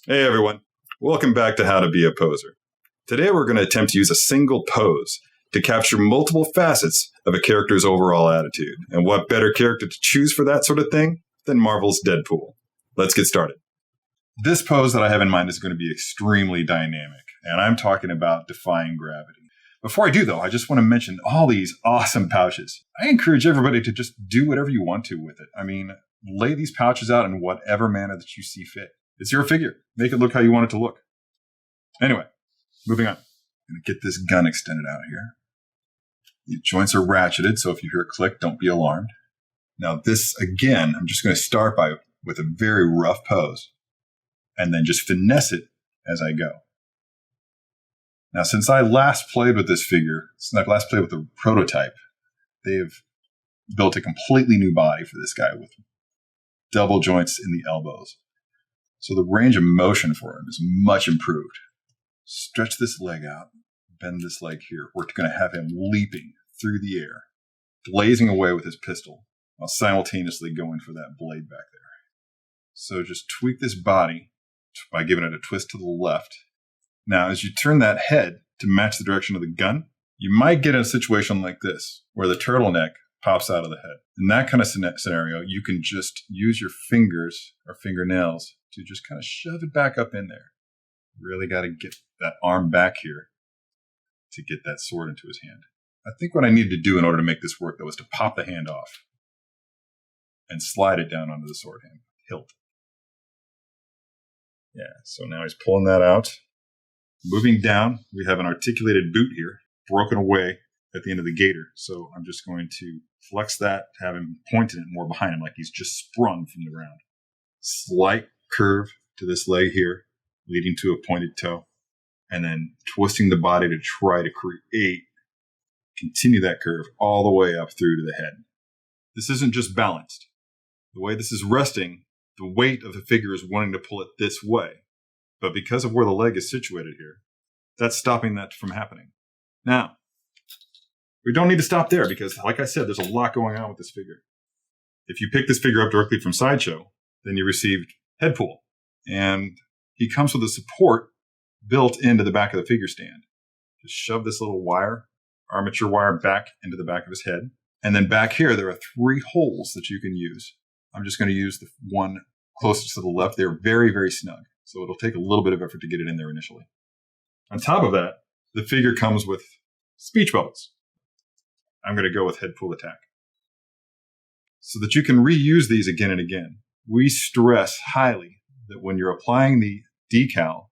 Hey everyone, welcome back to How to Be a Poser. Today we're going to attempt to use a single pose to capture multiple facets of a character's overall attitude. And what better character to choose for that sort of thing than Marvel's Deadpool? Let's get started. This pose that I have in mind is going to be extremely dynamic, and I'm talking about defying gravity. Before I do though, I just want to mention all these awesome pouches. I encourage everybody to just do whatever you want to with it. I mean, lay these pouches out in whatever manner that you see fit. It's your figure. Make it look how you want it to look. Anyway, moving on. I'm going to get this gun extended out here. The joints are ratcheted, so if you hear a click, don't be alarmed. Now this, again, I'm just going to start with a very rough pose and then just finesse it as I go. Now, since I last played with this figure, since I last played with the prototype, they've built a completely new body for this guy with double joints in the elbows. So the range of motion for him is much improved. Stretch this leg out, bend this leg here. We're going to have him leaping through the air, blazing away with his pistol, while simultaneously going for that blade back there. So just tweak this body by giving it a twist to the left. Now, as you turn that head to match the direction of the gun, you might get in a situation like this, where the turtleneck pops out of the head. In that kind of scenario, you can just use your fingers or fingernails to just kind of shove it back up in there. Really got to get that arm back here to get that sword into his hand. I think what I needed to do in order to make this work, though, was to pop the hand off and slide it down onto the sword hand hilt. Yeah, so now he's pulling that out. Moving down, we have an articulated boot here, broken away at the end of the gaiter. So I'm just going to flex that, have him pointing it more behind him like he's just sprung from the ground. Slight curve to this leg here, leading to a pointed toe, and then twisting the body to try to continue that curve all the way up through to the head. This isn't just balanced. The way this is resting, the weight of the figure is wanting to pull it this way. But because of where the leg is situated here, that's stopping that from happening. Now, we don't need to stop there because, like I said, there's a lot going on with this figure. If you pick this figure up directly from Sideshow, then you received Deadpool. And he comes with a support built into the back of the figure stand. Just shove this little wire, armature wire, back into the back of his head. And then back here, there are 3 holes that you can use. I'm just going to use the one closest to the left. They're very, very snug. So it'll take a little bit of effort to get it in there initially. On top of that, the figure comes with speech bubbles. I'm going to go with Deadpool Attack. So that you can reuse these again and again. We stress highly that when you're applying the decal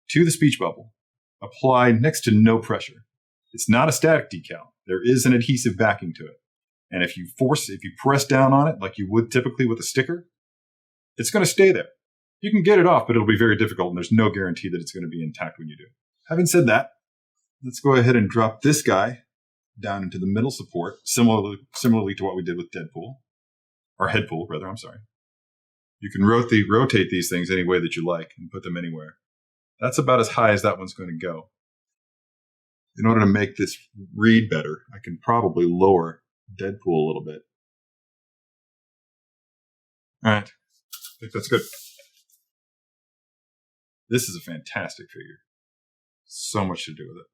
to the speech bubble, apply next to no pressure. It's not a static decal. There is an adhesive backing to it. And if you press down on it like you would typically with a sticker, it's going to stay there. You can get it off, but it'll be very difficult, and there's no guarantee that it's going to be intact when you do. Having said that, let's go ahead and drop this guy down into the middle support, similarly to what we did with Deadpool, or Headpool, rather, I'm sorry. You can rotate these things any way that you like and put them anywhere. That's about as high as that one's going to go. In order to make this read better, I can probably lower Deadpool a little bit. All right, I think that's good. This is a fantastic figure. So much to do with it.